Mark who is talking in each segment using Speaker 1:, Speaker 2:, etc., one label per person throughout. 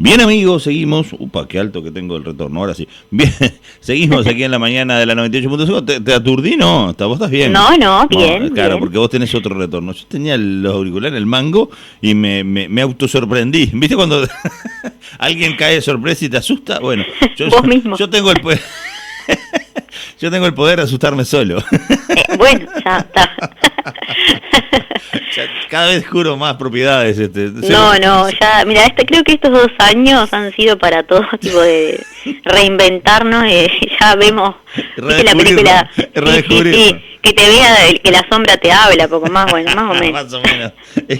Speaker 1: Bien, amigos, seguimos. Upa, qué alto que tengo el retorno, ahora sí. Bien, seguimos aquí en la mañana de la 98.5. ¿Te aturdí? No, vos estás bien.
Speaker 2: No, bien.
Speaker 1: Claro,
Speaker 2: bien.
Speaker 1: porque vos tenés otro retorno. Yo tenía los auriculares, el mango, y me autosorprendí. ¿Viste cuando alguien cae de sorpresa y te asusta? Bueno,
Speaker 2: Vos mismo.
Speaker 1: Yo tengo el poder. Yo tengo el poder de asustarme solo.
Speaker 2: Bueno, ya está.
Speaker 1: Cada vez juro más propiedades.
Speaker 2: No, ya, mira, creo que estos 2 años han sido para todo tipo de reinventarnos. Ya vemos, ¿viste la película? Sí, que te vea, que la sombra te habla, poco más, bueno, más o menos.
Speaker 1: Más o menos.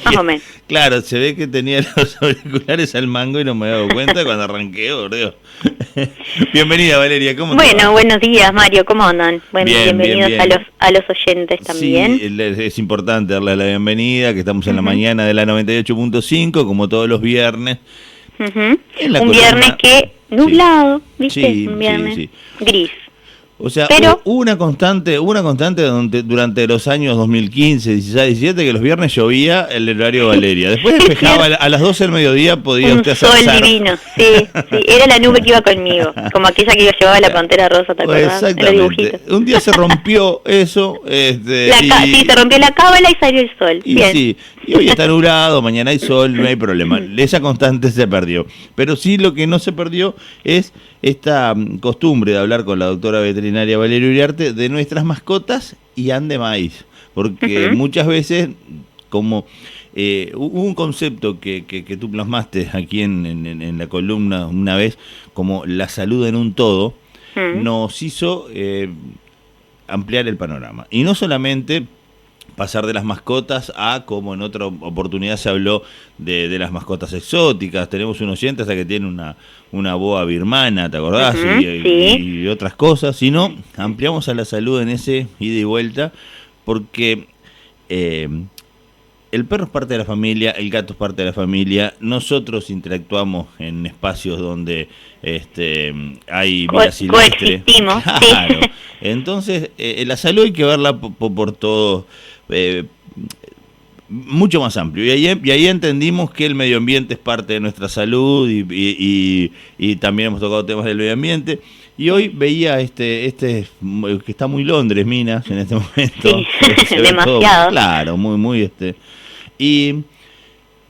Speaker 2: Más o menos.
Speaker 1: Claro, se ve que tenía los auriculares al mango y no me había dado cuenta cuando arranqué, boludo. Bienvenida, Valeria, ¿cómo te va?
Speaker 2: Bueno, buenos días, Mario, ¿cómo andan? Bienvenidos
Speaker 1: bien.
Speaker 2: A los oyentes también.
Speaker 1: Sí, es importante darle la bienvenida, que estamos en la mañana de la 98.5, como todos los viernes.
Speaker 2: Un viernes que nublado, ¿viste?
Speaker 1: Sí,
Speaker 2: un viernes
Speaker 1: sí.
Speaker 2: gris.
Speaker 1: O sea,
Speaker 2: pero
Speaker 1: hubo una constante durante los años 2015, 16, 17, que los viernes llovía el horario de Valeria. Después despejaba a las 12 del mediodía, podía usted hacer
Speaker 2: sol divino, sí, era la nube que iba conmigo, como aquella que llevaba la Pantera Rosa, ¿te acordás?
Speaker 1: Exactamente. Un día se rompió eso.
Speaker 2: Sí, se rompió la cábala y salió el sol. Bien.
Speaker 1: Sí, y hoy está nublado, mañana hay sol, no hay problema. Esa constante se perdió. Pero sí lo que no se perdió es esta costumbre de hablar con la doctora veterinaria Valeria Uriarte de nuestras mascotas y ande maíz. Porque muchas veces, como hubo un concepto que tú plasmaste aquí en la columna una vez, como la salud en un todo, nos hizo ampliar el panorama. Y no solamente pasar de las mascotas a, como en otra oportunidad se habló de las mascotas exóticas. Tenemos un oyente hasta que tiene una boa birmana, ¿te acordás? Y otras cosas, sino ampliamos a la salud en ese ida y vuelta, porque el perro es parte de la familia, el gato es parte de la familia. Nosotros interactuamos en espacios donde hay vida silvestre.
Speaker 2: Coexistimos.
Speaker 1: Claro. Entonces, la salud hay que verla por todo, mucho más amplio. Y ahí entendimos que el medio ambiente es parte de nuestra salud y también hemos tocado temas del medio ambiente. Y hoy veía que está muy Londres, Minas, en este momento.
Speaker 2: Sí, demasiado.
Speaker 1: Todo, claro, muy. Y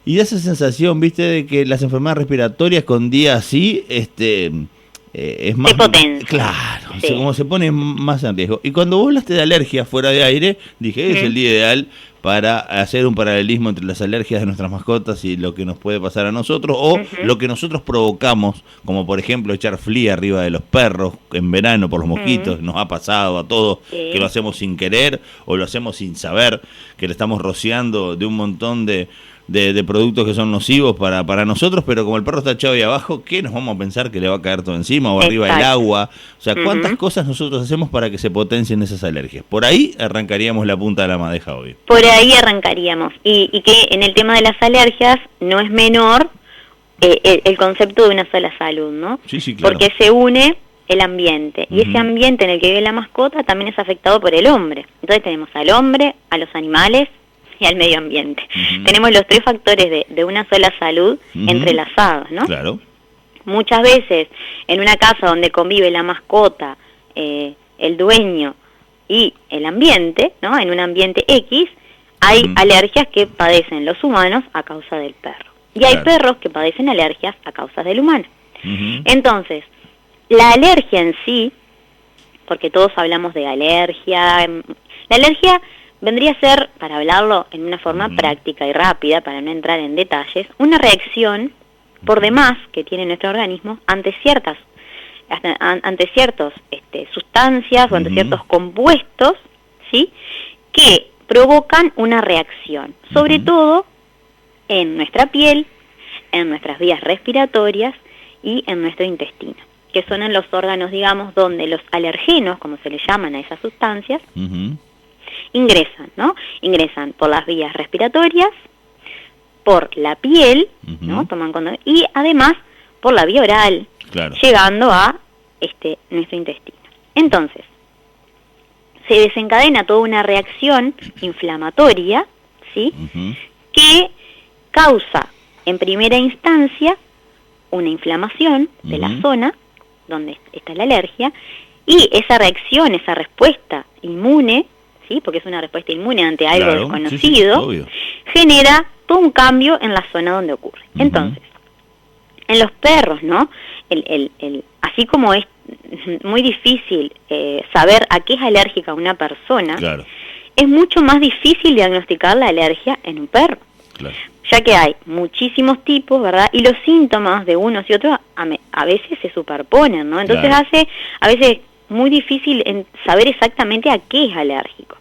Speaker 1: da esa sensación, viste, de que las enfermedades respiratorias con días así, es más...
Speaker 2: Se potencia.
Speaker 1: Claro,
Speaker 2: sí.
Speaker 1: Como se pone más en riesgo. Y cuando vos hablaste de alergias fuera de aire, dije, es el día ideal para hacer un paralelismo entre las alergias de nuestras mascotas y lo que nos puede pasar a nosotros, o lo que nosotros provocamos, como por ejemplo echar flea arriba de los perros en verano por los mosquitos. Nos ha pasado a todos que lo hacemos sin querer o lo hacemos sin saber, que le estamos rociando de un montón de productos que son nocivos para nosotros, pero como el perro está echado ahí abajo, ¿qué nos vamos a pensar que le va a caer todo encima o arriba del agua? O sea, ¿cuántas cosas nosotros hacemos para que se potencien esas alergias? Por ahí arrancaríamos la punta de la madeja hoy.
Speaker 2: Por ahí arrancaríamos. Y que en el tema de las alergias no es menor el concepto de una sola salud, ¿no?
Speaker 1: Sí, claro.
Speaker 2: Porque se une el ambiente. Y ese ambiente en el que vive la mascota también es afectado por el hombre. Entonces tenemos al hombre, a los animales y al medio ambiente. Tenemos los 3 factores de una sola salud entrelazados, ¿no?
Speaker 1: Claro.
Speaker 2: Muchas veces en una casa donde convive la mascota, el dueño y el ambiente, ¿no? En un ambiente X, hay alergias que padecen los humanos a causa del perro. Y hay perros que padecen alergias a causa del humano. Entonces, la alergia en sí, porque todos hablamos de alergia, la alergia vendría a ser, para hablarlo en una forma práctica y rápida, para no entrar en detalles, una reacción por demás que tiene nuestro organismo ante ciertas sustancias o ante ciertos compuestos, ¿sí?, que provocan una reacción, sobre todo en nuestra piel, en nuestras vías respiratorias y en nuestro intestino, que son en los órganos, digamos, donde los alergenos, como se le llaman a esas sustancias, ingresan, ¿no? Ingresan por las vías respiratorias, por la piel, ¿no? Y además por la vía oral, llegando a nuestro intestino. Entonces, se desencadena toda una reacción inflamatoria, ¿sí? Que causa, en primera instancia, una inflamación de la zona donde está la alergia, y esa reacción, esa respuesta inmune, ¿sí? Porque es una respuesta inmune ante algo desconocido, genera todo un cambio en la zona donde ocurre. Entonces, en los perros, ¿no? Así como es muy difícil saber a qué es alérgica una persona, es mucho más difícil diagnosticar la alergia en un perro. Ya que hay muchísimos tipos, ¿verdad? Y los síntomas de unos y otros a veces se superponen, ¿no? Entonces hace a veces muy difícil saber exactamente a qué es alérgico.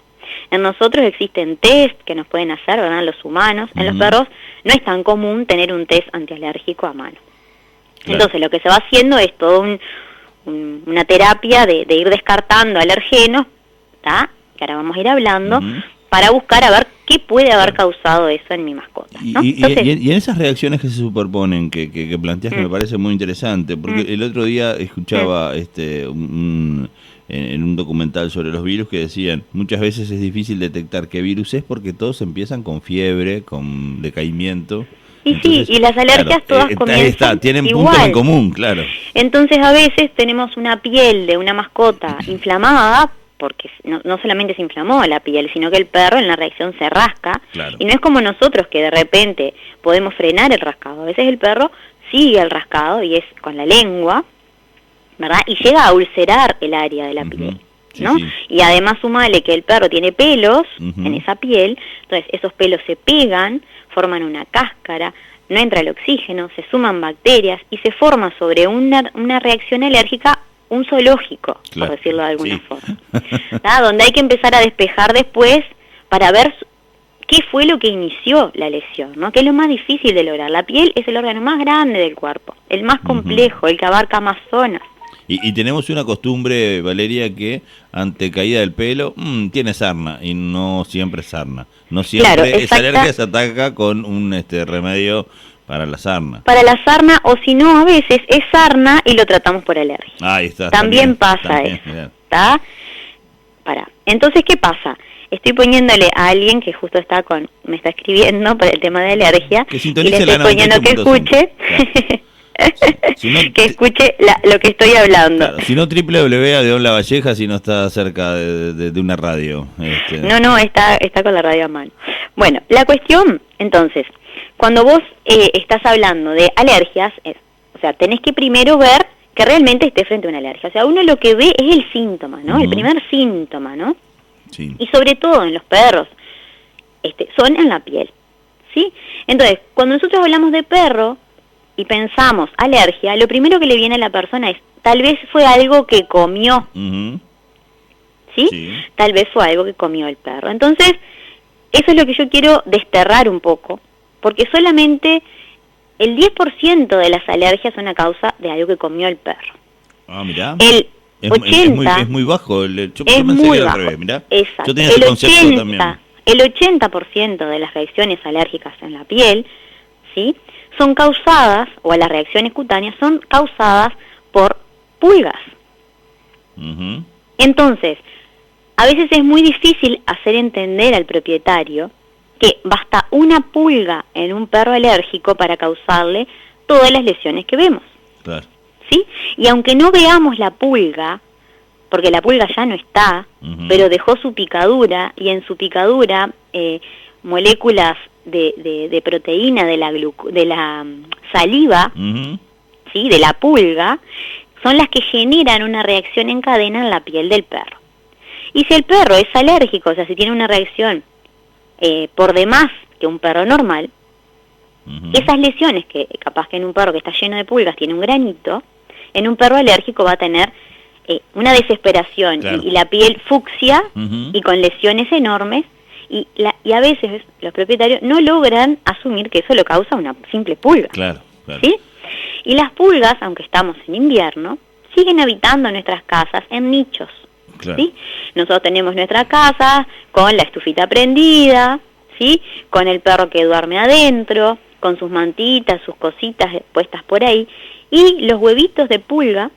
Speaker 2: En nosotros existen test que nos pueden hacer, ¿verdad? Los humanos. En los perros no es tan común tener un test antialérgico a mano. Entonces lo que se va haciendo es toda una terapia de ir descartando alergenos, ¿tá? Que ahora vamos a ir hablando, para buscar a ver qué puede haber causado eso en mi mascota, ¿no? Entonces,
Speaker 1: y en esas reacciones que se superponen, que planteas, que me parece muy interesante, porque el otro día escuchaba en un documental sobre los virus que decían, muchas veces es difícil detectar qué virus es porque todos empiezan con fiebre, con decaimiento.
Speaker 2: Y entonces, sí, y las alergias todas comienzan
Speaker 1: tienen
Speaker 2: igual.
Speaker 1: Puntos en común, claro.
Speaker 2: Entonces a veces tenemos una piel de una mascota inflamada, porque no solamente se inflamó la piel, sino que el perro en la reacción se rasca, y no es como nosotros que de repente podemos frenar el rascado. A veces el perro sigue el rascado y es con la lengua, ¿verdad? Y llega a ulcerar el área de la piel, ¿no? Y además sumale que el perro tiene pelos en esa piel, entonces esos pelos se pegan, forman una cáscara, no entra el oxígeno, se suman bacterias y se forma sobre una reacción alérgica un zoológico, por decirlo de alguna forma, donde hay que empezar a despejar después para ver qué fue lo que inició la lesión, ¿no? Que es lo más difícil de lograr. La piel es el órgano más grande del cuerpo, el más complejo, el que abarca más zonas.
Speaker 1: Y tenemos una costumbre, Valeria, que ante caída del pelo, tiene sarna, y no siempre es sarna. No siempre esa alergia se ataca con un remedio para la sarna. Para la sarna,
Speaker 2: o si no, a veces es sarna y lo tratamos por alergia.
Speaker 1: Ahí está.
Speaker 2: También pasa eso. ¿Está? Entonces, ¿qué pasa? Estoy poniéndole a alguien que justo me está escribiendo por el tema de alergia,
Speaker 1: que
Speaker 2: y le estoy poniendo que escuche. Que escuche lo que estoy hablando.
Speaker 1: Claro, si no, www.Adeón Lavalleja, si no está cerca de una radio.
Speaker 2: No, está con la radio a mano. Bueno, la cuestión, entonces, cuando vos estás hablando de alergias, o sea, tenés que primero ver que realmente esté frente a una alergia. O sea, uno lo que ve es el síntoma, ¿no? El primer síntoma, ¿no? Sí. Y sobre todo en los perros, son en la piel, ¿sí? Entonces, cuando nosotros hablamos de perro y pensamos alergia, lo primero que le viene a la persona es, tal vez fue algo que comió, ¿sí? Tal vez fue algo que comió el perro. Entonces, eso es lo que yo quiero desterrar un poco, porque solamente el 10% de las alergias son a causa de algo que comió el perro.
Speaker 1: Ah, mirá.
Speaker 2: El 80%...
Speaker 1: Es muy bajo. Yo
Speaker 2: es muy bajo.
Speaker 1: Al revés, mirá.
Speaker 2: Exacto.
Speaker 1: Yo tenía ese concepto también.
Speaker 2: El 80% de las reacciones alérgicas en la piel, ¿sí?, son causadas, o las reacciones cutáneas son causadas por pulgas. Entonces, a veces es muy difícil hacer entender al propietario que basta una pulga en un perro alérgico para causarle todas las lesiones que vemos.
Speaker 1: Claro.
Speaker 2: ¿Sí? Y aunque no veamos la pulga, porque la pulga ya no está, pero dejó su picadura, y en su picadura moléculas de proteína de la saliva, ¿sí?, de la pulga, son las que generan una reacción en cadena en la piel del perro. Y si el perro es alérgico, o sea, si tiene una reacción por demás que un perro normal, esas lesiones que capaz que en un perro que está lleno de pulgas tiene un granito, en un perro alérgico va a tener una desesperación, y la piel fucsia y con lesiones enormes, y a veces los propietarios no logran asumir que eso lo causa una simple pulga.
Speaker 1: Claro.
Speaker 2: ¿Sí? Y las pulgas, aunque estamos en invierno, siguen habitando nuestras casas en nichos. ¿Sí? Nosotros tenemos nuestra casa con la estufita prendida, ¿sí?, con el perro que duerme adentro, con sus mantitas, sus cositas puestas por ahí, y los huevitos de pulga,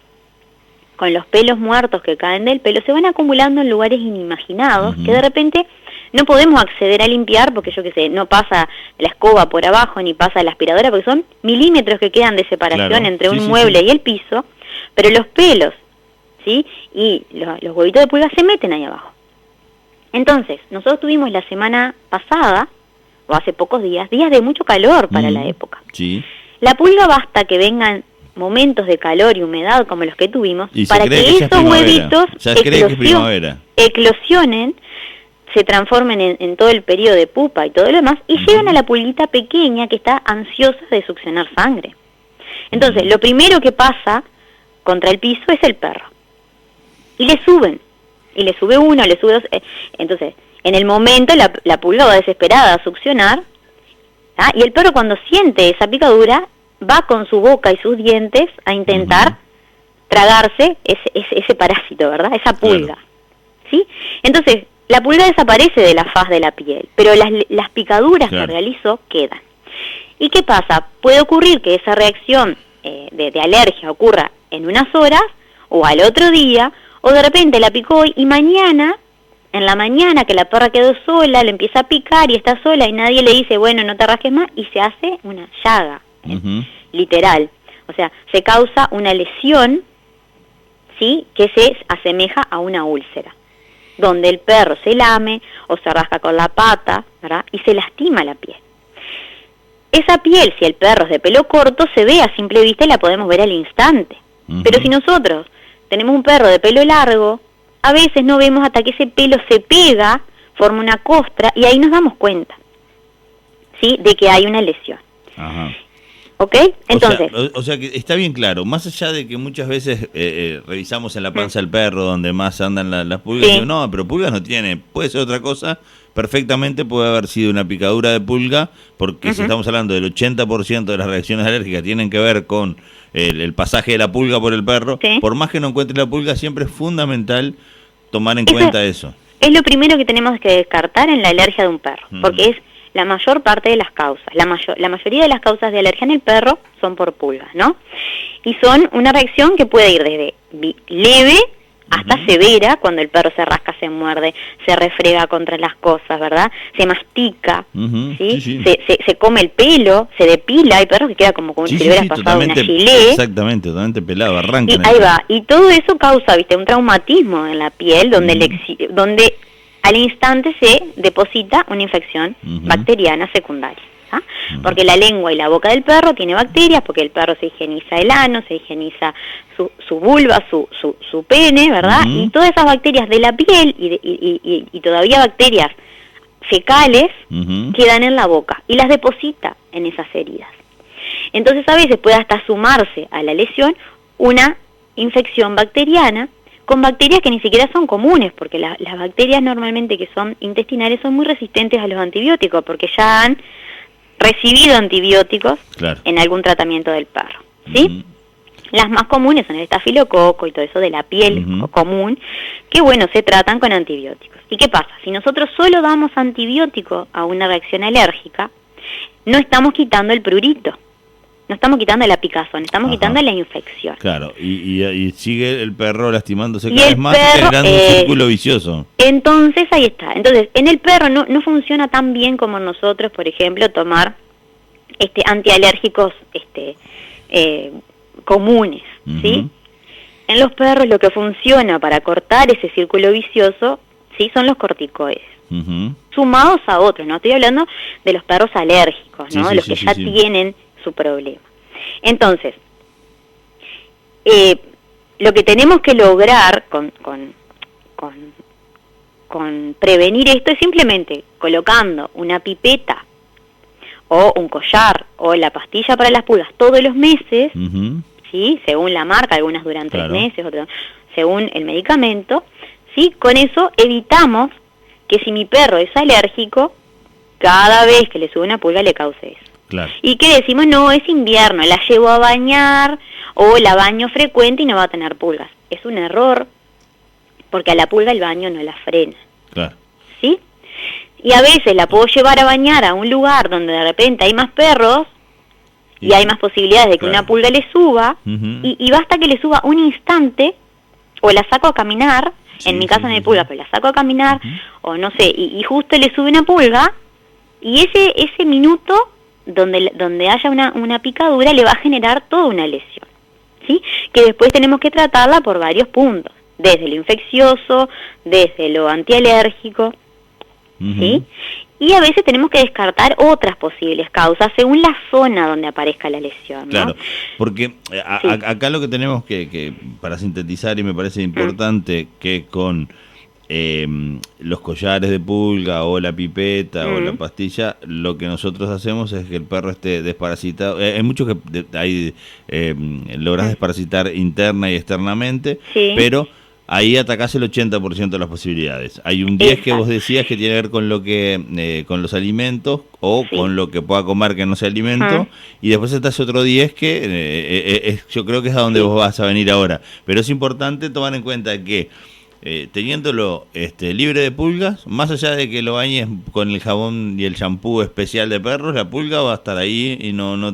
Speaker 2: con los pelos muertos que caen del pelo, se van acumulando en lugares inimaginados, que de repente no podemos acceder a limpiar porque yo qué sé, no pasa la escoba por abajo ni pasa la aspiradora porque son milímetros que quedan de separación entre un mueble y el piso, pero los pelos, ¿sí? Y los huevitos de pulga se meten ahí abajo. Entonces, nosotros tuvimos la semana pasada, o hace pocos días de mucho calor para la época.
Speaker 1: Sí.
Speaker 2: La pulga basta que vengan momentos de calor y humedad como los que tuvimos
Speaker 1: y
Speaker 2: para que esos huevitos eclosionen, se transformen en todo el periodo de pupa y todo lo demás y llegan a la pulguita pequeña que está ansiosa de succionar sangre. Entonces, lo primero que pasa contra el piso es el perro. Y le suben. Y le sube uno, le sube dos. Entonces, en el momento la pulga va desesperada a succionar, ¿ah? Y el perro cuando siente esa picadura va con su boca y sus dientes a intentar tragarse ese parásito, ¿verdad? Esa pulga. Claro. ¿Sí? Entonces, la pulga desaparece de la faz de la piel, pero las picaduras que realizó quedan. ¿Y qué pasa? Puede ocurrir que esa reacción de alergia ocurra en unas horas o al otro día, o de repente la picó y mañana, en la mañana que la perra quedó sola, le empieza a picar y está sola y nadie le dice, bueno, no te rasques más, y se hace una llaga, literal. O sea, se causa una lesión, ¿sí?, que se asemeja a una úlcera, donde el perro se lame o se rasca con la pata, ¿verdad?, y se lastima la piel. Esa piel, si el perro es de pelo corto, se ve a simple vista y la podemos ver al instante. Pero si nosotros tenemos un perro de pelo largo, a veces no vemos hasta que ese pelo se pega, forma una costra, y ahí nos damos cuenta, ¿sí?, de que hay una lesión.
Speaker 1: Ajá.
Speaker 2: ¿Ok? Entonces...
Speaker 1: O sea que está bien claro, más allá de que muchas veces revisamos en la panza del perro donde más andan las pulgas, y digo, no, pero pulgas no tiene, puede ser otra cosa, perfectamente puede haber sido una picadura de pulga, porque si estamos hablando del 80% de las reacciones alérgicas tienen que ver con el pasaje de la pulga por el perro, por más que no encuentre la pulga, siempre es fundamental tomar en cuenta eso. Es
Speaker 2: lo primero que tenemos que descartar en la alergia de un perro, porque es la mayor parte de las causas. La mayoría de las causas de alergia en el perro son por pulgas, ¿no? Y son una reacción que puede ir desde leve hasta severa, cuando el perro se rasca, se muerde, se refrega contra las cosas, ¿verdad? Se mastica, ¿sí? Sí. Se come el pelo, se depila, hay perros que queda como si le hubieras pasado una gilet.
Speaker 1: Exactamente, totalmente pelado, arranca.
Speaker 2: Y ahí va, y todo eso causa, ¿viste?, un traumatismo en la piel, donde al instante se deposita una infección bacteriana secundaria. ¿Ah? Porque la lengua y la boca del perro tiene bacterias, porque el perro se higieniza el ano, se higieniza su vulva, su pene, ¿verdad? Y todas esas bacterias de la piel y todavía bacterias fecales quedan en la boca y las deposita en esas heridas. Entonces a veces puede hasta sumarse a la lesión una infección bacteriana con bacterias que ni siquiera son comunes, porque las bacterias normalmente que son intestinales son muy resistentes a los antibióticos, porque ya han recibido antibióticos en algún tratamiento del perro, ¿sí? Las más comunes son el estafilococo y todo eso de la piel común, que bueno, se tratan con antibióticos. ¿Y qué pasa? Si nosotros solo damos antibiótico a una reacción alérgica, no estamos quitando el prurito, no estamos quitando la picazón, estamos quitando la infección.
Speaker 1: Claro, y sigue el perro lastimándose cada vez más, generando un círculo vicioso.
Speaker 2: Entonces, ahí está. Entonces, en el perro no funciona tan bien como nosotros, por ejemplo, tomar antialérgicos comunes, ¿sí? En los perros lo que funciona para cortar ese círculo vicioso, ¿sí?, son los corticoides. Sumados a otros, no estoy hablando de los perros alérgicos, ¿no? De los que ya tienen su problema. Entonces, lo que tenemos que lograr con prevenir esto es simplemente colocando una pipeta o un collar o la pastilla para las pulgas todos los meses, ¿sí?, según la marca, algunas duran 3 meses, otras según el medicamento, ¿sí? Con eso evitamos que si mi perro es alérgico, cada vez que le sube una pulga le cause eso. Y que decimos, no, es invierno, la llevo a bañar o la baño frecuente y no va a tener pulgas. Es un error, porque a la pulga el baño no la frena. ¿Sí? Y a veces la puedo llevar a bañar a un lugar donde de repente hay más perros y hay más posibilidades de que una pulga le suba, y basta que le suba un instante o la saco a caminar,
Speaker 1: Sí,
Speaker 2: en mi caso
Speaker 1: sí,
Speaker 2: no hay
Speaker 1: sí,
Speaker 2: pulga,
Speaker 1: sí.
Speaker 2: pero la saco a caminar,
Speaker 1: Ujú.
Speaker 2: o no sé, y justo le sube una pulga, y ese minuto donde haya una picadura le va a generar toda una lesión, ¿sí? Que después tenemos que tratarla por varios puntos, desde lo infeccioso, desde lo antialérgico, ¿sí?
Speaker 1: Ujú.
Speaker 2: Y a veces tenemos que descartar otras posibles causas según la zona donde aparezca la lesión, ¿no?
Speaker 1: Claro, porque
Speaker 2: Sí.
Speaker 1: acá lo que tenemos que, para sintetizar, y me parece importante, que con los collares de pulga o la pipeta o la pastilla, lo que nosotros hacemos es que el perro esté desparasitado. Hay muchos que lográs desparasitar interna y externamente,
Speaker 2: Sí.
Speaker 1: pero ahí atacás el 80% de las posibilidades. Hay un 10 que vos
Speaker 2: Exacto.
Speaker 1: decías que tiene que ver con lo que con los alimentos o
Speaker 2: Sí.
Speaker 1: con lo que pueda comer que no sea alimento, y después está ese otro 10 que yo creo que es a donde
Speaker 2: Sí.
Speaker 1: vos vas a venir ahora. Pero es importante tomar en cuenta que teniéndolo libre de pulgas, más allá de que lo bañes con el jabón y el shampoo especial de perros, la pulga va a estar ahí y no va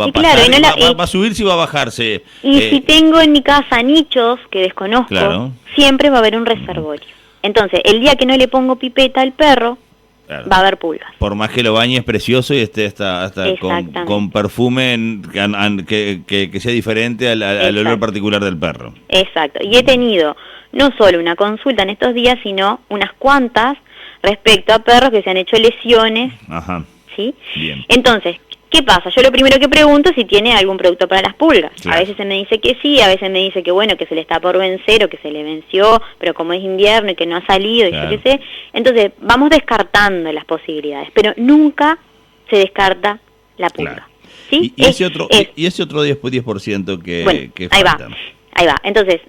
Speaker 1: a
Speaker 2: Y
Speaker 1: pasar,
Speaker 2: claro, y no la-
Speaker 1: va a subirse y va a bajarse.
Speaker 2: Y si tengo en mi casa nichos que desconozco,
Speaker 1: Claro.
Speaker 2: siempre va a haber un reservorio. Entonces, el día que no le pongo pipeta al perro,
Speaker 1: Claro.
Speaker 2: va a haber pulgas.
Speaker 1: Por más que lo bañes precioso y esté hasta
Speaker 2: Exactamente.
Speaker 1: con perfume que sea diferente al olor
Speaker 2: Exacto.
Speaker 1: particular del perro.
Speaker 2: Exacto. Y he tenido no solo una consulta en estos días, sino unas cuantas respecto a perros que se han hecho lesiones,
Speaker 1: Ajá,
Speaker 2: ¿sí?
Speaker 1: bien.
Speaker 2: Entonces, ¿qué pasa? Yo lo primero que pregunto es si tiene algún producto para las pulgas.
Speaker 1: Claro.
Speaker 2: A veces se me dice que sí, a veces me dice que bueno, que se le está por vencer o que se le venció, pero como es invierno y que no ha salido y
Speaker 1: Claro.
Speaker 2: yo qué sé. Entonces, vamos descartando las posibilidades, pero nunca se descarta la pulga.
Speaker 1: Claro.
Speaker 2: ¿Sí?
Speaker 1: Y ese otro 10% que,
Speaker 2: bueno,
Speaker 1: que
Speaker 2: ahí
Speaker 1: falta.
Speaker 2: ahí va. Entonces,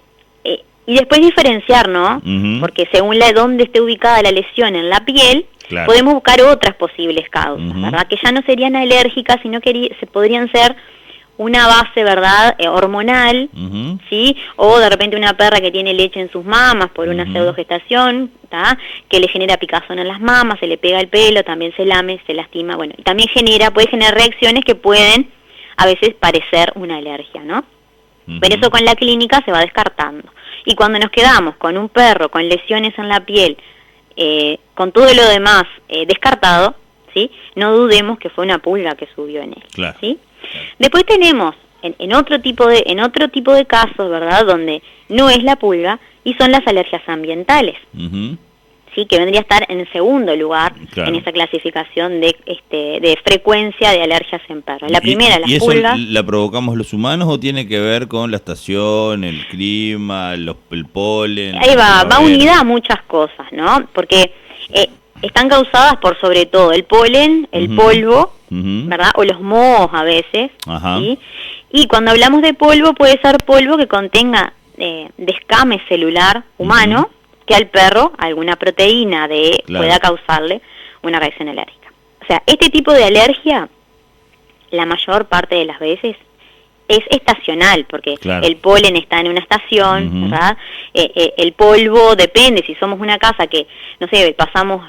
Speaker 2: y después diferenciar, ¿no?
Speaker 1: Ujú.
Speaker 2: Porque según dónde esté ubicada la lesión en la piel,
Speaker 1: Claro.
Speaker 2: podemos buscar otras posibles causas,
Speaker 1: Ujú.
Speaker 2: ¿verdad? Que ya no serían alérgicas, sino que se podrían ser una base, ¿verdad? Hormonal,
Speaker 1: Ujú.
Speaker 2: ¿sí? O de repente una perra que tiene leche en sus mamas por una
Speaker 1: Ujú.
Speaker 2: pseudogestación, ¿tá? Que le genera picazón en las mamas, se le pega el pelo, también se lame, se lastima, bueno, y también puede generar reacciones que pueden a veces parecer una alergia, ¿no?
Speaker 1: Ujú.
Speaker 2: Pero eso con la clínica se va descartando. Y cuando nos quedamos con un perro con lesiones en la piel, con todo lo demás descartado, ¿sí? No dudemos que fue una pulga que subió en él,
Speaker 1: Claro.
Speaker 2: ¿sí? Después tenemos en otro tipo de casos, ¿verdad? Donde no es la pulga y son las alergias ambientales,
Speaker 1: Ujú.
Speaker 2: ¿sí? Que vendría a estar en segundo lugar
Speaker 1: Claro.
Speaker 2: en esa clasificación de frecuencia de alergias en perros. La
Speaker 1: ¿Y-
Speaker 2: primera, las
Speaker 1: ¿Y eso
Speaker 2: pulgas.
Speaker 1: la provocamos los humanos o tiene que ver con la estación, el clima, el polen?
Speaker 2: Ahí va
Speaker 1: la primavera?
Speaker 2: unida a muchas cosas, ¿no? Porque están causadas por sobre todo el polen, el
Speaker 1: Ujú.
Speaker 2: polvo,
Speaker 1: Ujú.
Speaker 2: ¿verdad? O los mohos a veces,
Speaker 1: Ajá.
Speaker 2: ¿sí? Y cuando hablamos de polvo, puede ser polvo que contenga descame celular humano, que al perro alguna proteína
Speaker 1: Claro.
Speaker 2: pueda causarle una reacción alérgica. O sea, este tipo de alergia, la mayor parte de las veces, es estacional, porque
Speaker 1: Claro.
Speaker 2: el polen está en una estación,
Speaker 1: Ujú.
Speaker 2: ¿verdad? El polvo depende, si somos una casa que, no sé, pasamos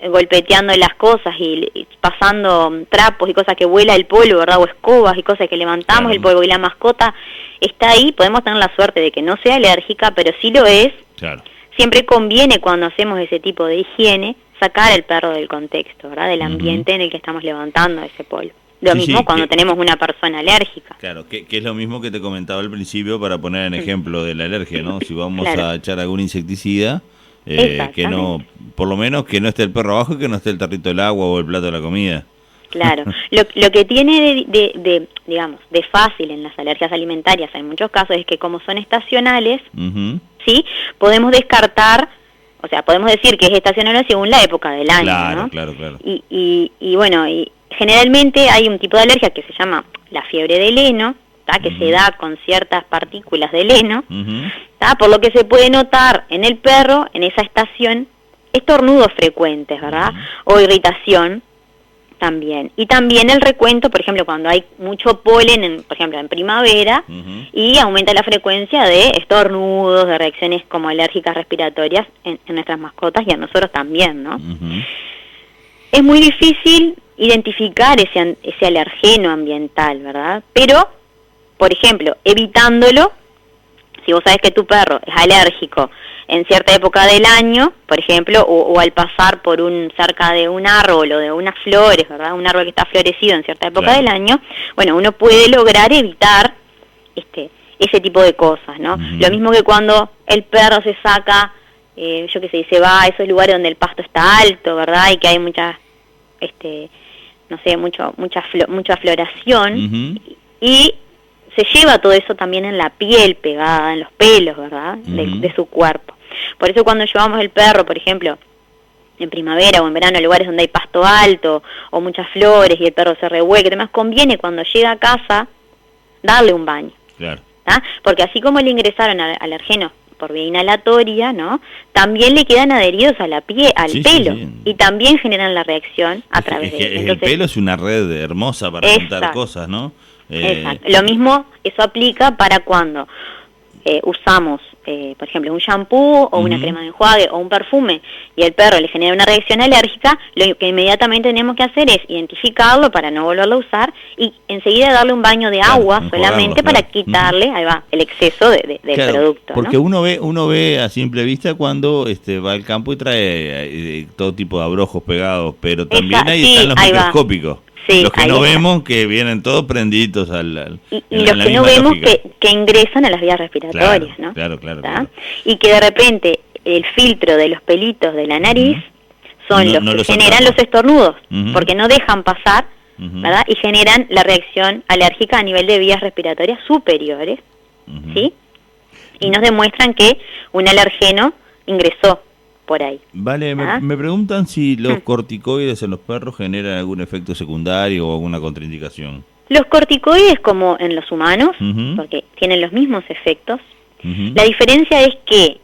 Speaker 2: golpeteando las cosas y pasando trapos y cosas que vuela el polvo, ¿verdad? O escobas y cosas que levantamos
Speaker 1: Claro.
Speaker 2: el polvo y la mascota está ahí, podemos tener la suerte de que no sea alérgica, pero sí lo es.
Speaker 1: Claro.
Speaker 2: Siempre conviene cuando hacemos ese tipo de higiene sacar al perro del contexto, ¿verdad? Del ambiente en el que estamos levantando ese polvo. Lo
Speaker 1: Sí,
Speaker 2: mismo
Speaker 1: sí,
Speaker 2: cuando
Speaker 1: que-
Speaker 2: tenemos una persona alérgica.
Speaker 1: Claro, que es lo mismo que te comentaba al principio para poner en ejemplo de la alergia, ¿no? Si vamos
Speaker 2: Claro.
Speaker 1: a echar algún insecticida, que no, por lo menos que no esté el perro abajo y que no esté el tarrito del agua o el plato de la comida.
Speaker 2: Claro. Lo que tiene digamos, de fácil en las alergias alimentarias en muchos casos es que como son estacionales,
Speaker 1: Ujú.
Speaker 2: ¿sí? Podemos descartar, o sea, podemos decir que es estacional según la época del año,
Speaker 1: Claro,
Speaker 2: ¿no?
Speaker 1: claro, claro.
Speaker 2: Y bueno, y generalmente hay un tipo de alergia que se llama la fiebre del heno, ¿tá? Que se da con ciertas partículas del heno,
Speaker 1: Ujú.
Speaker 2: ¿tá? Por lo que se puede notar en el perro, en esa estación, estornudos frecuentes, ¿verdad? O irritación también. Y también el recuento, por ejemplo, cuando hay mucho polen, por ejemplo, en primavera,
Speaker 1: Ujú.
Speaker 2: y aumenta la frecuencia de estornudos, de reacciones como alérgicas respiratorias en nuestras mascotas y a nosotros también, ¿no?
Speaker 1: Ujú.
Speaker 2: Es muy difícil identificar ese alergeno ambiental, ¿verdad? Pero, por ejemplo, evitándolo, si vos sabés que tu perro es alérgico en cierta época del año, por ejemplo, o al pasar por cerca de un árbol o de unas flores, ¿verdad? Un árbol que está florecido en cierta época del año, bueno, uno puede lograr evitar ese tipo de cosas, ¿no? Lo mismo que cuando el perro se saca, yo qué sé, se va a esos lugares donde el pasto está alto, ¿verdad? Y que hay mucha, no sé, mucha floración, y se lleva todo eso también en la piel pegada, en los pelos, ¿verdad? De su cuerpo. Por eso cuando llevamos el perro, por ejemplo, en primavera o en verano a lugares donde hay pasto alto o muchas flores y el perro se revuelque, además conviene cuando llega a casa darle un baño.
Speaker 1: Claro.
Speaker 2: ¿Ah? Porque así como le ingresaron alergenos por vía inhalatoria, ¿no? También le quedan adheridos a la piel, al pelo, y también generan la reacción a través de él.
Speaker 1: Entonces, el pelo es una red hermosa para juntar cosas, ¿no?
Speaker 2: Exacto. Lo mismo, eso aplica para cuando usamos, por ejemplo, un shampoo o una crema de enjuague o un perfume y el perro le genera una reacción alérgica, lo que inmediatamente tenemos que hacer es identificarlo para no volverlo a usar y enseguida darle un baño de agua solamente para quitarle ahí va, el exceso del producto.
Speaker 1: Porque ¿no? uno ve a simple vista cuando va al campo y trae todo tipo de abrojos pegados, pero también están los microscópicos. Sí, los que no vemos que vienen todos prendiditos
Speaker 2: y los que no vemos que ingresan a las vías respiratorias, ¿no?
Speaker 1: Claro.
Speaker 2: Y que de repente el filtro de los pelitos de la nariz son los que generan los estornudos, porque no dejan pasar, ¿verdad? Y generan la reacción alérgica a nivel de vías respiratorias superiores, ¿sí? Y nos demuestran que un alergeno ingresó por ahí.
Speaker 1: Vale, me preguntan si los corticoides en los perros generan algún efecto secundario o alguna contraindicación.
Speaker 2: Los corticoides, como en los humanos, porque tienen los mismos efectos, la diferencia es que,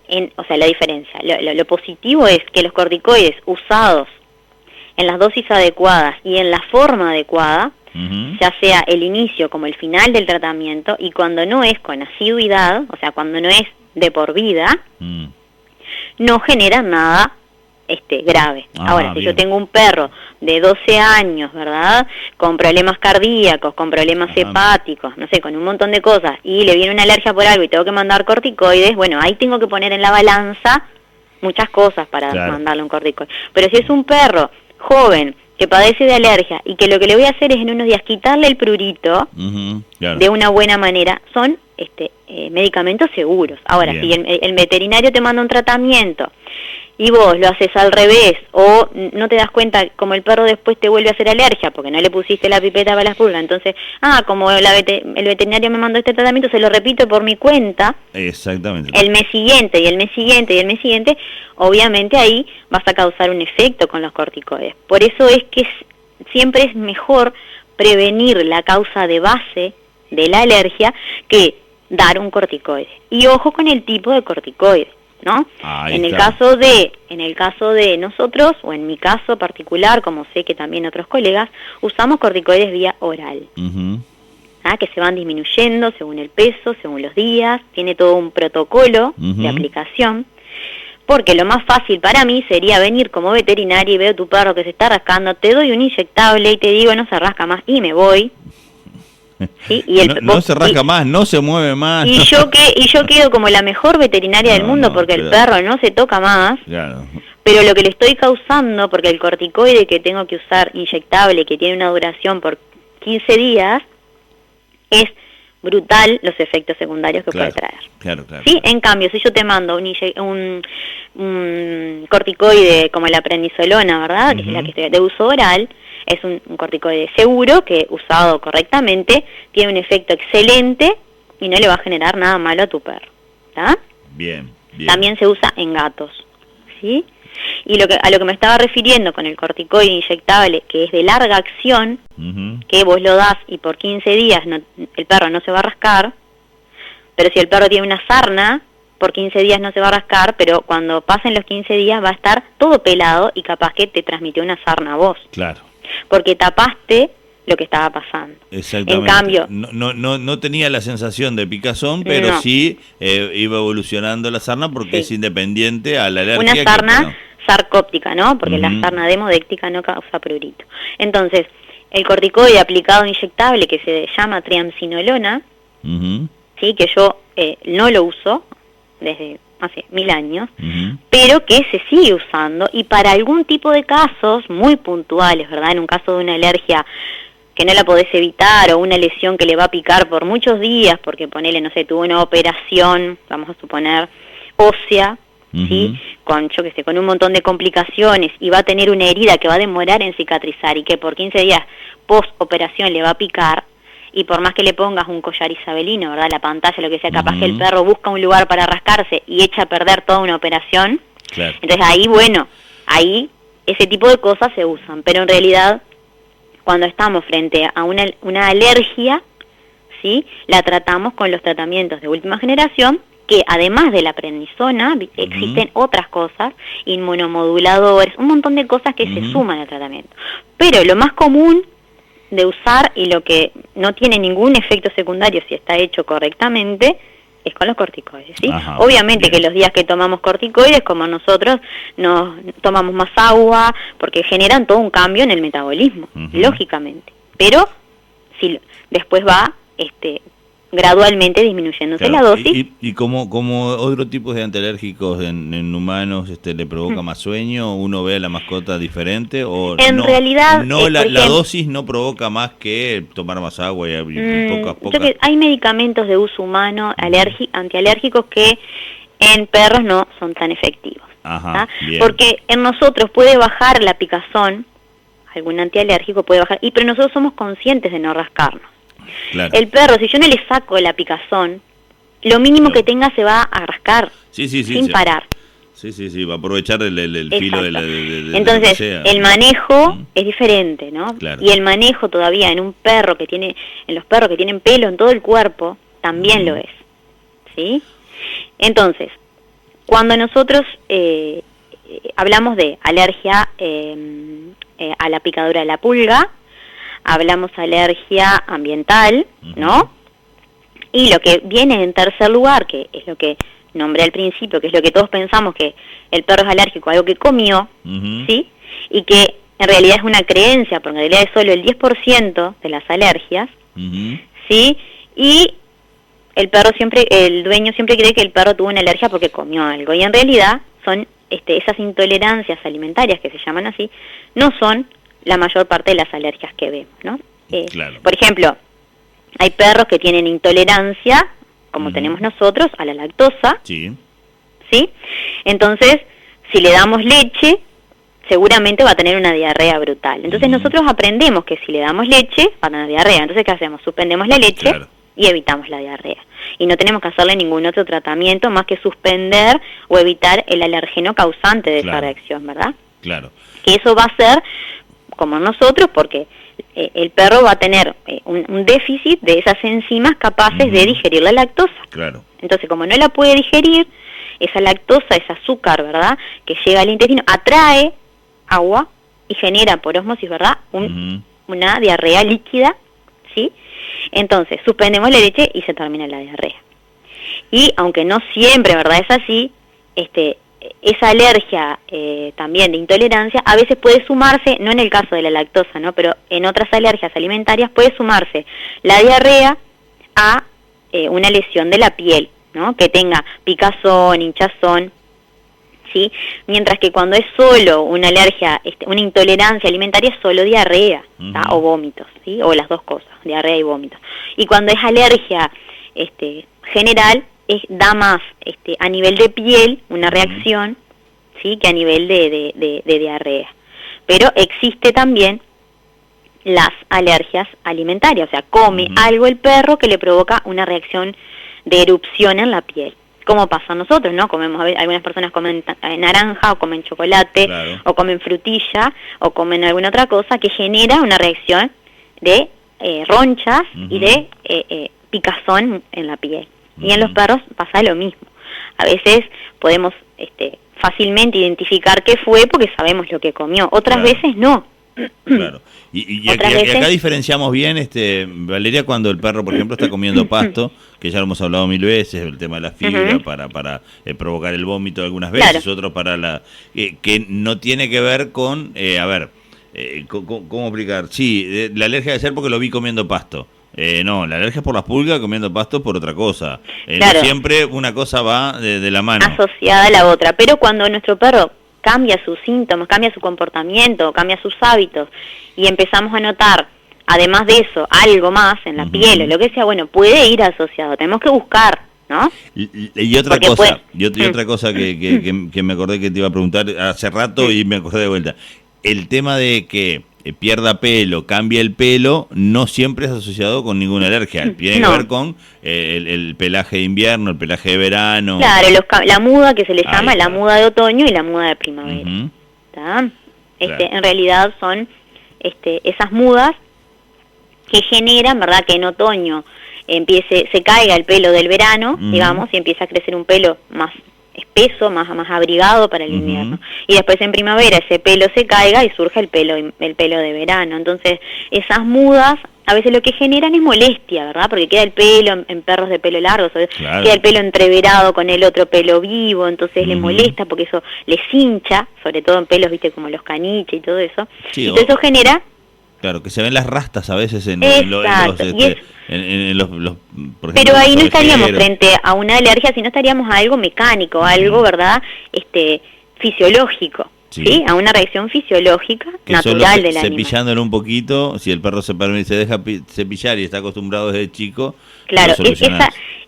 Speaker 2: lo positivo es que los corticoides usados en las dosis adecuadas y en la forma adecuada, ya sea el inicio como el final del tratamiento, y cuando no es con asiduidad, o sea, cuando no es de por vida, no genera nada grave. Ahora, si yo tengo un perro de 12 años, ¿verdad?, con problemas cardíacos, con problemas hepáticos, no sé, con un montón de cosas, y le viene una alergia por algo y tengo que mandar corticoides, bueno, ahí tengo que poner en la balanza muchas cosas para mandarle un corticoide. Pero si es un perro joven que padece de alergia y que lo que le voy a hacer es en unos días quitarle el prurito de una buena manera, son medicamentos seguros. Ahora, si el veterinario te manda un tratamiento y vos lo haces al revés, o no te das cuenta, como el perro después te vuelve a hacer alergia porque no le pusiste la pipeta para las pulgas, entonces, como el veterinario me mandó este tratamiento, se lo repito por mi cuenta.
Speaker 1: Exactamente.
Speaker 2: El mes siguiente, y el mes siguiente, y el mes siguiente, obviamente ahí vas a causar un efecto con los corticoides. Por eso es que siempre es mejor prevenir la causa de base de la alergia que dar un corticoide. Y ojo con el tipo de corticoide, ¿no? En el caso de nosotros, o en mi caso particular, como sé que también otros colegas, usamos corticoides vía oral, que se van disminuyendo según el peso, según los días, tiene todo un protocolo de aplicación, porque lo más fácil para mí sería venir como veterinaria y veo tu perro que se está rascando, te doy un inyectable y te digo no se rasca más y me voy. ¿Sí? Y
Speaker 1: no se rasca más, no se mueve más.
Speaker 2: Y yo quedo como la mejor veterinaria del mundo porque el perro no se toca más. Pero lo que le estoy causando, porque el corticoide que tengo que usar inyectable, que tiene una duración por 15 días, es brutal los efectos secundarios que puede traer. ¿Sí? En cambio, si yo te mando un corticoide como la prednisolona, ¿verdad? Que es la que estoy de uso oral, es un corticoide seguro que, usado correctamente, tiene un efecto excelente y no le va a generar nada malo a tu perro. ¿Está?
Speaker 1: Bien.
Speaker 2: También se usa en gatos, ¿sí? Y a lo que me estaba refiriendo con el corticoide inyectable, que es de larga acción, que vos lo das y por 15 días el perro no se va a rascar, pero si el perro tiene una sarna, por 15 días no se va a rascar, pero cuando pasen los 15 días va a estar todo pelado y capaz que te transmitió una sarna a vos. Porque tapaste lo que estaba pasando.
Speaker 1: Exactamente.
Speaker 2: En cambio,
Speaker 1: no tenía la sensación de picazón, pero sí iba evolucionando la sarna porque es independiente a la alergia.
Speaker 2: Una sarna sarcóptica, ¿no? Porque la sarna demodéctica no causa prurito. Entonces, el corticoide aplicado inyectable que se llama triamcinolona, ¿sí? Que yo no lo uso desde hace 1000 años, pero que se sigue usando y para algún tipo de casos muy puntuales, ¿verdad? En un caso de una alergia que no la podés evitar o una lesión que le va a picar por muchos días porque ponele, no sé, tuvo una operación, vamos a suponer, ósea, ¿sí? Con, yo qué sé, con un montón de complicaciones y va a tener una herida que va a demorar en cicatrizar y que por 15 días post operación le va a picar, y por más que le pongas un collar isabelino, ¿verdad? La pantalla, lo que sea, capaz que el perro busca un lugar para rascarse y echa a perder toda una operación. Claro. Entonces ahí, bueno, ahí ese tipo de cosas se usan, pero en realidad cuando estamos frente a una alergia, ¿sí? La tratamos con los tratamientos de última generación, que además de la prednisona existen otras cosas, inmunomoduladores, un montón de cosas que se suman al tratamiento. Pero lo más común de usar y lo que no tiene ningún efecto secundario si está hecho correctamente es con los corticoides, ¿sí? Ajá, obviamente bien. Que los días que tomamos corticoides, como nosotros, nos tomamos más agua porque generan todo un cambio en el metabolismo, lógicamente. Pero si después va gradualmente disminuyéndose la dosis.
Speaker 1: Y como otro tipo de antialérgicos en humanos le provoca más sueño, uno ve a la mascota diferente o
Speaker 2: en realidad
Speaker 1: la dosis no provoca más que tomar más agua y pocas.
Speaker 2: Hay medicamentos de uso humano antialérgicos que en perros no son tan efectivos. Ajá, porque en nosotros puede bajar la picazón, algún antialérgico puede bajar, pero nosotros somos conscientes de no rascarnos. Claro. El perro, si yo no le saco la picazón, lo mínimo que tenga se va a rascar, sin parar.
Speaker 1: Sí, va a aprovechar el filo de
Speaker 2: entonces, el manejo es diferente, ¿no? Claro. Y el manejo todavía en los perros que tienen pelo en todo el cuerpo, también lo es, ¿sí? Entonces, cuando nosotros hablamos de alergia a la picadura de la pulga, hablamos alergia ambiental, ¿no? Y lo que viene en tercer lugar, que es lo que nombré al principio, que es lo que todos pensamos que el perro es alérgico a algo que comió, ¿sí? Y que en realidad es una creencia, porque en realidad es solo el 10% de las alergias, ¿sí? Y el dueño siempre cree que el perro tuvo una alergia porque comió algo, y en realidad son esas intolerancias alimentarias, que se llaman así, no son la mayor parte de las alergias que vemos, ¿no? Claro. Por ejemplo, hay perros que tienen intolerancia, como tenemos nosotros, a la lactosa, ¿sí? Entonces, si le damos leche, seguramente va a tener una diarrea brutal. Entonces nosotros aprendemos que si le damos leche, va a tener diarrea. Entonces, ¿qué hacemos? Suspendemos la leche y evitamos la diarrea. Y no tenemos que hacerle ningún otro tratamiento más que suspender o evitar el alergeno causante de esa reacción, ¿verdad?
Speaker 1: Claro.
Speaker 2: Que eso va a ser como nosotros, porque el perro va a tener un déficit de esas enzimas capaces de digerir la lactosa. Claro. Entonces, como no la puede digerir, esa lactosa, ese azúcar, ¿verdad?, que llega al intestino, atrae agua y genera por ósmosis, ¿verdad?, una diarrea líquida, ¿sí? Entonces, suspendemos la leche y se termina la diarrea. Y aunque no siempre, ¿verdad?, es así, esa alergia también de intolerancia a veces puede sumarse, no en el caso de la lactosa, ¿no?, pero en otras alergias alimentarias puede sumarse la diarrea a una lesión de la piel, ¿no?, que tenga picazón, hinchazón, ¿sí? Mientras que cuando es solo una alergia, una intolerancia alimentaria, es solo diarrea, o vómitos, ¿sí?, o las dos cosas, diarrea y vómitos. Y cuando es alergia general, da más a nivel de piel una reacción, ¿sí?, que a nivel de diarrea. Pero existe también las alergias alimentarias, o sea, come algo el perro que le provoca una reacción de erupción en la piel. Como pasa a nosotros, ¿no? Comemos, algunas personas comen naranja, o comen chocolate, o comen frutilla, o comen alguna otra cosa que genera una reacción de ronchas y de picazón en la piel. Y en los perros pasa lo mismo. A veces podemos fácilmente identificar qué fue porque sabemos lo que comió. Otras veces no.
Speaker 1: Claro. Y acá diferenciamos bien, Valeria, cuando el perro, por ejemplo, está comiendo pasto, que ya lo hemos hablado 1000 veces, el tema de la fibra para provocar el vómito algunas veces, otro para que no tiene que ver con, ¿cómo explicar? Sí, la alergia debe ser porque lo vi comiendo pasto. No, la alergia es por las pulgas, comiendo pasto por otra cosa.
Speaker 2: Claro.
Speaker 1: No siempre una cosa va de la mano.
Speaker 2: Asociada a la otra, pero cuando nuestro perro cambia sus síntomas, cambia su comportamiento, cambia sus hábitos y empezamos a notar, además de eso, algo más en la piel o lo que sea, bueno, puede ir asociado, tenemos que buscar, ¿no?
Speaker 1: Y otra
Speaker 2: Porque
Speaker 1: cosa, otra cosa que me acordé que te iba a preguntar hace rato y me acordé de vuelta. El tema de que pierda pelo, cambie el pelo, no siempre es asociado con ninguna alergia. Tiene que ver con el pelaje de invierno, el pelaje de verano.
Speaker 2: Claro, la muda que se le llama, la muda de otoño y la muda de primavera. Claro. En realidad son esas mudas que generan, ¿verdad?, que en otoño se caiga el pelo del verano, digamos, y empieza a crecer un pelo más espeso, más abrigado para el invierno. Y después en primavera ese pelo se caiga y surge el pelo de verano. Entonces, esas mudas a veces lo que generan es molestia, ¿verdad? Porque queda el pelo en perros de pelo largo, queda el pelo entreverado con el otro pelo vivo, entonces le molesta porque eso les hincha, sobre todo en pelos, viste, como los caniches y todo eso.
Speaker 1: Sí,
Speaker 2: y todo eso genera...
Speaker 1: Claro, que se ven las rastas a veces en los por ejemplo,
Speaker 2: pero ahí no
Speaker 1: los
Speaker 2: estaríamos
Speaker 1: ovejeros.
Speaker 2: frente a una alergia, sino estaríamos a algo mecánico, algo, ¿verdad?, fisiológico, ¿sí? A una reacción fisiológica
Speaker 1: que
Speaker 2: natural del animal.
Speaker 1: Cepillándolo un poquito, si el perro se deja cepillar y está acostumbrado desde chico,
Speaker 2: claro,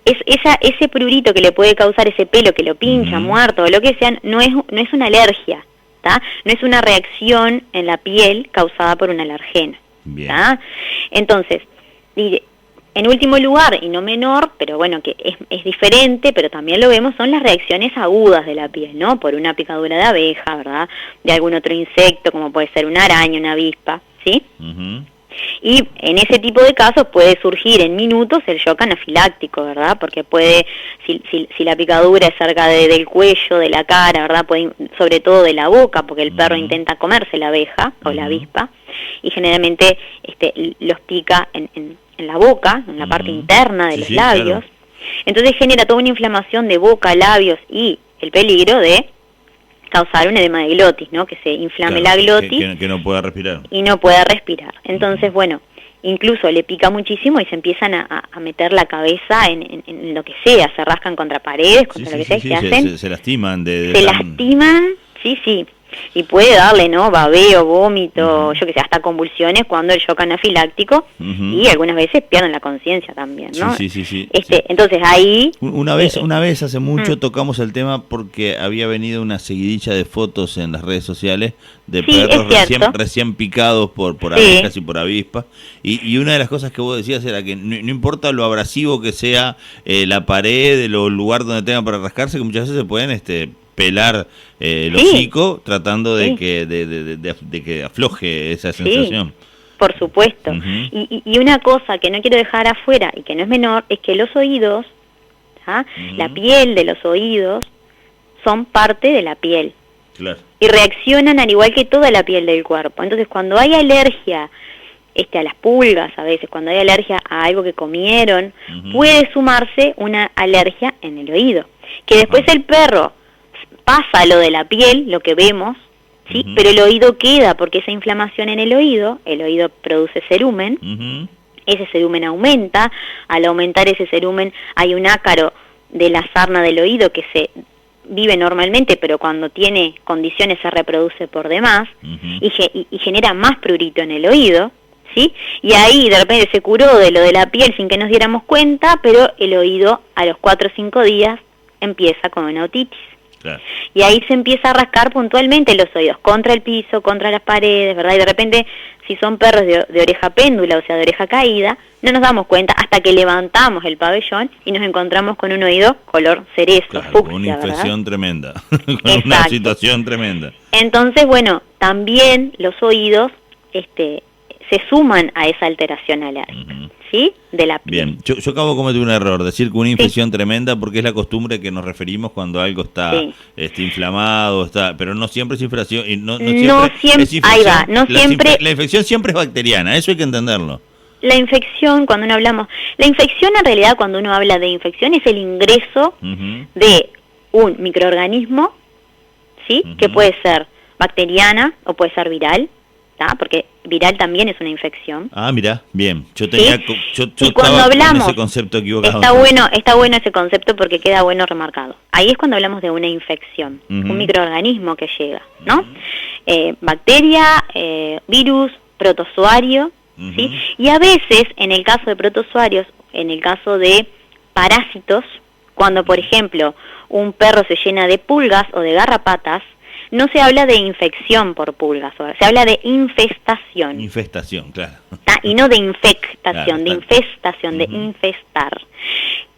Speaker 2: ese prurito que le puede causar ese pelo que lo pincha, muerto o lo que sea, no es una alergia, ¿tá? No es una reacción en la piel causada por un alergeno. ¿Tá? Entonces, en último lugar, y no menor, pero bueno, que es diferente, pero también lo vemos, son las reacciones agudas de la piel, ¿no? Por una picadura de abeja, ¿verdad? De algún otro insecto, como puede ser una araña, una avispa, ¿sí? Y en ese tipo de casos puede surgir en minutos el shock anafiláctico, ¿verdad? Porque puede, si la picadura es cerca del cuello, de la cara, ¿verdad? Puede, sobre todo de la boca, porque el perro intenta comerse la abeja o la avispa, y generalmente los pica en la boca, en la parte interna de los labios. Claro. Entonces genera toda una inflamación de boca, labios y el peligro de causar un edema de glotis, ¿no? Que se inflame la glotis.
Speaker 1: Que no pueda respirar.
Speaker 2: Y no pueda respirar. Entonces, bueno, incluso le pica muchísimo y se empiezan a meter la cabeza en lo que sea, se rascan contra paredes, contra lo que sea que hacen.
Speaker 1: Se lastiman.
Speaker 2: Se lastiman, sí. Y puede darle, ¿no?, babeo, vómito, yo que sé, hasta convulsiones cuando el shock anafiláctico, y algunas veces pierden la conciencia también, ¿no?
Speaker 1: Sí.
Speaker 2: Entonces ahí...
Speaker 1: Una vez hace mucho tocamos el tema porque había venido una seguidilla de fotos en las redes sociales de perros recién picados por abejas y por avispas, y una de las cosas que vos decías era que no importa lo abrasivo que sea la pared, el lugar donde tengan para rascarse, que muchas veces se pueden pelar el hocico tratando de que afloje esa sensación.
Speaker 2: Por supuesto. Y una cosa que no quiero dejar afuera y que no es menor es que los oídos, la piel de los oídos, son parte de la piel.
Speaker 1: Claro.
Speaker 2: Y reaccionan al igual que toda la piel del cuerpo. Entonces, cuando hay alergia a las pulgas, a veces, cuando hay alergia a algo que comieron, puede sumarse una alergia en el oído. Que después el perro pasa lo de la piel, lo que vemos, ¿sí? Pero el oído queda, porque esa inflamación en el oído produce cerumen, ese cerumen aumenta, al aumentar ese cerumen hay un ácaro de la sarna del oído que se vive normalmente, pero cuando tiene condiciones se reproduce por demás, y genera más prurito en el oído, ¿sí? Y ahí de repente se curó de lo de la piel sin que nos diéramos cuenta, pero el oído a los 4 o 5 días empieza con una otitis. Claro. Y ahí se empieza a rascar puntualmente los oídos, contra el piso, contra las paredes, ¿verdad? Y de repente, si son perros de oreja péndula, o sea, de oreja caída, no nos damos cuenta hasta que levantamos el pabellón y nos encontramos con un oído color cerezo,
Speaker 1: claro,
Speaker 2: fucsia,
Speaker 1: con una infección tremenda, con
Speaker 2: Exacto.
Speaker 1: una situación tremenda.
Speaker 2: Entonces, bueno, también los oídos se suman a esa alteración alérgica, ¿sí? De la piel.
Speaker 1: Bien, yo acabo de cometer un error, decir que una infección tremenda, porque es la costumbre que nos referimos cuando algo está inflamado, pero no siempre es inflación, y no siempre es infección.
Speaker 2: Ahí va,
Speaker 1: La infección siempre es bacteriana, eso hay que entenderlo.
Speaker 2: La infección, cuando uno hablamos, la infección en realidad cuando uno habla de infección es el ingreso de un microorganismo, ¿sí? Que puede ser bacteriana o puede ser viral, ¿tá? Porque viral también es una infección.
Speaker 1: Ah, mira, bien. Yo tenía,
Speaker 2: ¿sí?
Speaker 1: yo
Speaker 2: y cuando
Speaker 1: estaba
Speaker 2: hablamos,
Speaker 1: con ese concepto equivocado.
Speaker 2: Está bueno ese concepto porque queda bueno remarcado. Ahí es cuando hablamos de una infección, un microorganismo que llega, ¿no? Bacteria, virus, protozoario, ¿sí? Y a veces, en el caso de protozoarios, en el caso de parásitos, cuando, por ejemplo, un perro se llena de pulgas o de garrapatas, no se habla de infección por pulgas, se habla de infestación.
Speaker 1: Infestación, claro.
Speaker 2: Y no de infectación,
Speaker 1: claro,
Speaker 2: de infestación, de infestar.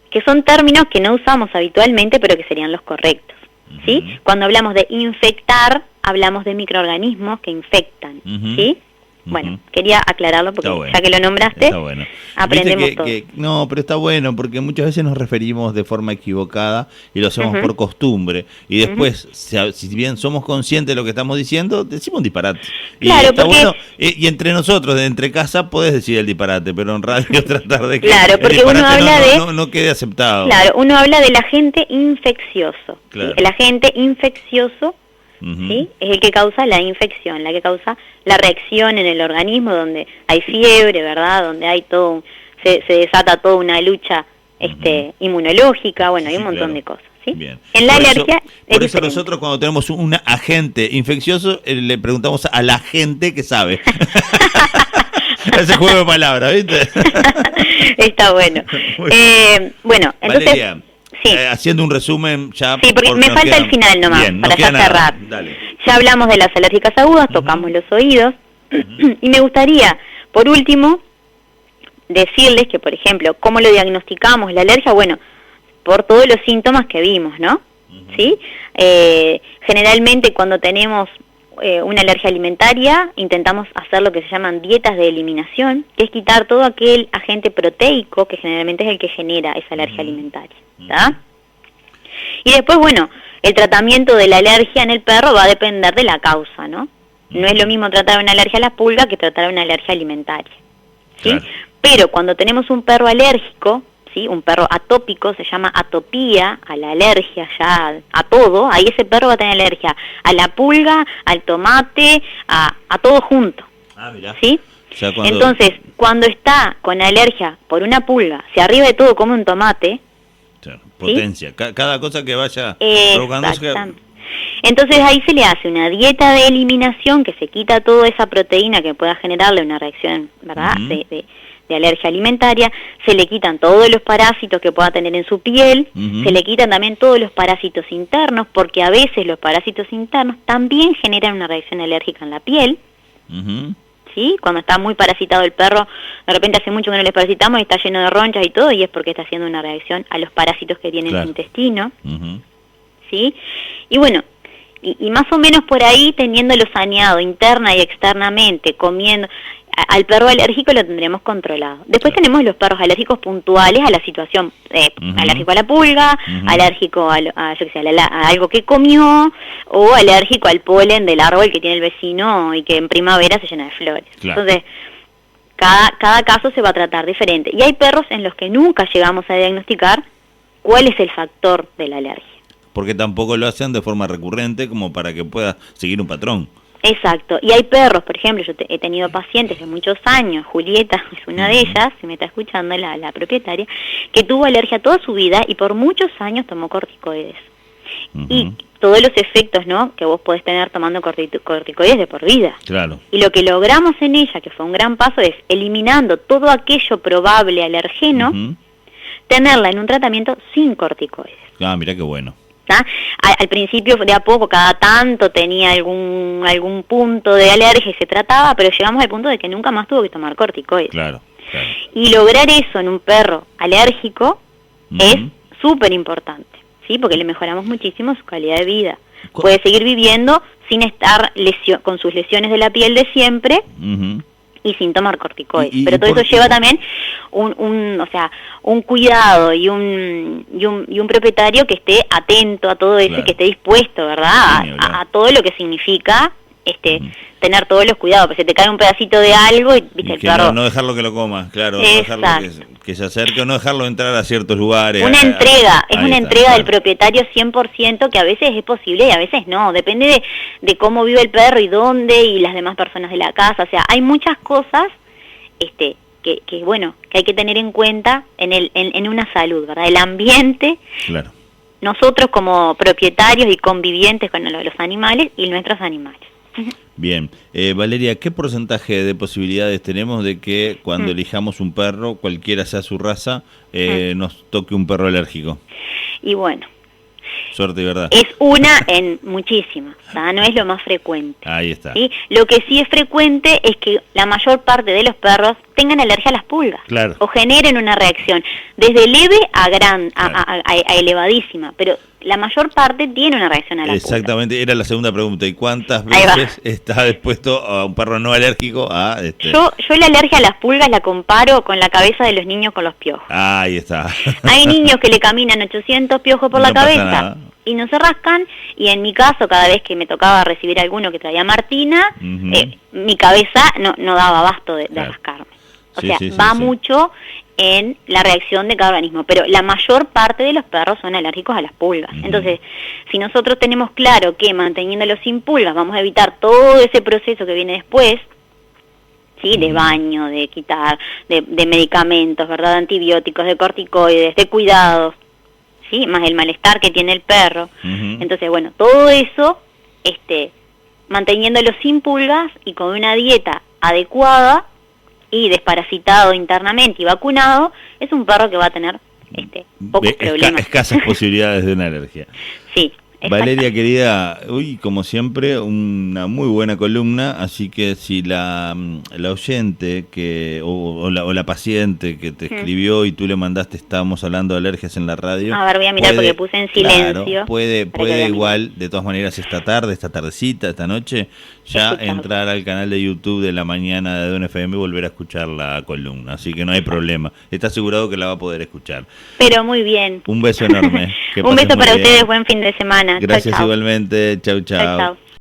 Speaker 2: Que son términos que no usamos habitualmente, pero que serían los correctos. ¿Sí? Cuando hablamos de infectar, hablamos de microorganismos que infectan. ¿Sí? Bueno, quería aclararlo porque bueno, ya que lo nombraste,
Speaker 1: bueno.
Speaker 2: Aprendemos todo.
Speaker 1: No, pero está bueno porque muchas veces nos referimos de forma equivocada y lo hacemos por costumbre. Y después, si bien somos conscientes de lo que estamos diciendo, decimos un disparate.
Speaker 2: Claro,
Speaker 1: y está
Speaker 2: porque...
Speaker 1: bueno, y entre nosotros, entre casa, podés decir el disparate, pero en radio tratar de que
Speaker 2: claro, porque
Speaker 1: el
Speaker 2: uno habla
Speaker 1: no quede aceptado.
Speaker 2: Claro, uno habla del agente infeccioso.
Speaker 1: Claro.
Speaker 2: El agente infeccioso, ¿sí? Es el que causa la infección, la que causa la reacción en el organismo, donde hay fiebre, ¿verdad? Donde hay todo, se desata toda una lucha inmunológica, bueno, hay un montón de cosas, ¿sí?
Speaker 1: Bien.
Speaker 2: En la alergia
Speaker 1: por eso nosotros cuando tenemos un agente infeccioso le preguntamos a la gente que sabe. Ese juego de palabras, ¿viste?
Speaker 2: Está bueno. Bueno, entonces...
Speaker 1: Valeria,
Speaker 2: sí.
Speaker 1: Haciendo un resumen ya...
Speaker 2: Sí, porque me falta el final nomás,
Speaker 1: bien,
Speaker 2: para ya cerrar.
Speaker 1: Dale.
Speaker 2: Ya hablamos de las alérgicas agudas, tocamos los oídos, y me gustaría, por último, decirles que, por ejemplo, ¿cómo lo diagnosticamos la alergia? Bueno, por todos los síntomas que vimos, ¿no? ¿Sí? Generalmente cuando tenemos una alergia alimentaria, intentamos hacer lo que se llaman dietas de eliminación, que es quitar todo aquel agente proteico que generalmente es el que genera esa alergia alimentaria, ¿tá? Y después, bueno, el tratamiento de la alergia en el perro va a depender de la causa, ¿no? No es lo mismo tratar una alergia a las pulgas que tratar una alergia alimentaria, ¿sí? Claro. Pero cuando tenemos un perro alérgico, ¿sí? Un perro atópico, se llama atopía, a la alergia ya, a todo, ahí ese perro va a tener alergia a la pulga, al tomate, a todo junto,
Speaker 1: mirá.
Speaker 2: ¿sí? Entonces, cuando está con alergia por una pulga, si arriba de todo come un tomate...
Speaker 1: Potencia, ¿sí? Cada cosa que vaya provocándose.
Speaker 2: Entonces ahí se le hace una dieta de eliminación que se quita toda esa proteína que pueda generarle una reacción, ¿verdad? De alergia alimentaria, se le quitan todos los parásitos que pueda tener en su piel, se le quitan también todos los parásitos internos, porque a veces los parásitos internos también generan una reacción alérgica en la piel, ¿sí? Cuando está muy parasitado el perro, de repente hace mucho que no les parasitamos y está lleno de ronchas y todo, y es porque está haciendo una reacción a los parásitos que tiene en su intestino, ¿sí? Y bueno, y más o menos por ahí, teniéndolo saneado interna y externamente, comiendo... Al perro alérgico lo tendremos controlado. Después tenemos los perros alérgicos puntuales a la situación, alérgico a la pulga, alérgico a algo que comió, o alérgico al polen del árbol que tiene el vecino y que en primavera se llena de flores. Claro. Entonces, cada caso se va a tratar diferente. Y hay perros en los que nunca llegamos a diagnosticar cuál es el factor de la alergia.
Speaker 1: Porque tampoco lo hacen de forma recurrente como para que pueda seguir un patrón.
Speaker 2: Exacto, y hay perros, por ejemplo, yo he tenido pacientes de muchos años, Julieta es una de ellas, si me está escuchando la propietaria, que tuvo alergia toda su vida y por muchos años tomó corticoides. Y todos los efectos, ¿no?, que vos podés tener tomando corticoides de por vida.
Speaker 1: Claro.
Speaker 2: Y lo que logramos en ella, que fue un gran paso, es eliminando todo aquello probable alergeno, tenerla en un tratamiento sin corticoides.
Speaker 1: Ah, mirá qué bueno.
Speaker 2: Al principio de a poco, cada tanto tenía algún punto de alergia y se trataba, pero llegamos al punto de que nunca más tuvo que tomar corticoides.
Speaker 1: Claro.
Speaker 2: Y lograr eso en un perro alérgico es súper importante, ¿sí? Porque le mejoramos muchísimo su calidad de vida. Puede seguir viviendo sin estar con sus lesiones de la piel de siempre, y sin tomar corticoides. Pero todo eso lleva también un cuidado y un propietario que esté atento a todo eso, claro, y que esté dispuesto, ¿verdad? A todo lo que significa tener todos los cuidados, porque se te cae un pedacito de algo y viste
Speaker 1: Y
Speaker 2: el
Speaker 1: que
Speaker 2: perro.
Speaker 1: no dejarlo que lo coma, claro, no dejarlo que se acerque, o no dejarlo entrar a ciertos lugares.
Speaker 2: Una entrega, es una entrega
Speaker 1: claro.
Speaker 2: del propietario 100%, que a veces es posible y a veces no, depende de cómo vive el perro y dónde y las demás personas de la casa, o sea, hay muchas cosas que bueno, que hay que tener en cuenta en una salud, ¿verdad? El ambiente,
Speaker 1: Claro.
Speaker 2: nosotros como propietarios y convivientes con los animales y nuestros animales.
Speaker 1: Bien. Valeria, ¿qué porcentaje de posibilidades tenemos de que cuando elijamos un perro, cualquiera sea su raza, nos toque un perro alérgico?
Speaker 2: Y bueno,
Speaker 1: Suerte y verdad.
Speaker 2: es una en muchísimas, ¿tá? No es lo más frecuente.
Speaker 1: Ahí está.
Speaker 2: ¿Sí? Lo que sí es frecuente es que la mayor parte de los perros tengan alergia a las pulgas.
Speaker 1: Claro.
Speaker 2: O generen una reacción, desde leve a elevadísima, pero la mayor parte tiene una reacción a la pulga.
Speaker 1: Exactamente, era la segunda pregunta. ¿Y cuántas veces está dispuesto a un perro no alérgico a...?
Speaker 2: Yo la alergia a las pulgas la comparo con la cabeza de los niños con los piojos.
Speaker 1: Ahí está.
Speaker 2: Hay niños que le caminan 800 piojos por la cabeza y no se rascan, y en mi caso, cada vez que me tocaba recibir alguno que traía Martina, mi cabeza no daba abasto de rascarme. O sea, va mucho en la reacción de cada organismo, pero la mayor parte de los perros son alérgicos a las pulgas. Entonces, si nosotros tenemos claro que manteniéndolo sin pulgas vamos a evitar todo ese proceso que viene después, ¿sí? De baño, de quitar, de medicamentos, ¿verdad? De antibióticos, de corticoides, de cuidados, ¿sí? Más el malestar que tiene el perro. Entonces, bueno, todo eso, manteniéndolo sin pulgas y con una dieta adecuada y desparasitado internamente y vacunado, es un perro que va a tener pocos problemas.
Speaker 1: Escasas posibilidades de una alergia.
Speaker 2: Sí.
Speaker 1: Valeria, querida, como siempre, una muy buena columna, así que si la oyente o la paciente que te escribió y tú le mandaste, estábamos hablando de alergias en la radio.
Speaker 2: A ver, voy a mirar porque puse en silencio.
Speaker 1: Claro, puede igual, de todas maneras, esta tardecita, esta noche, ya entrar al canal de YouTube de la mañana de Don FM y volver a escuchar la columna, así que no hay problema. Está asegurado que la va a poder escuchar.
Speaker 2: Pero muy bien.
Speaker 1: Un beso enorme.
Speaker 2: Un beso para ustedes, buen fin de semana.
Speaker 1: Gracias
Speaker 2: chau, chau.
Speaker 1: igualmente. Chau, chau.
Speaker 2: Chau, chau.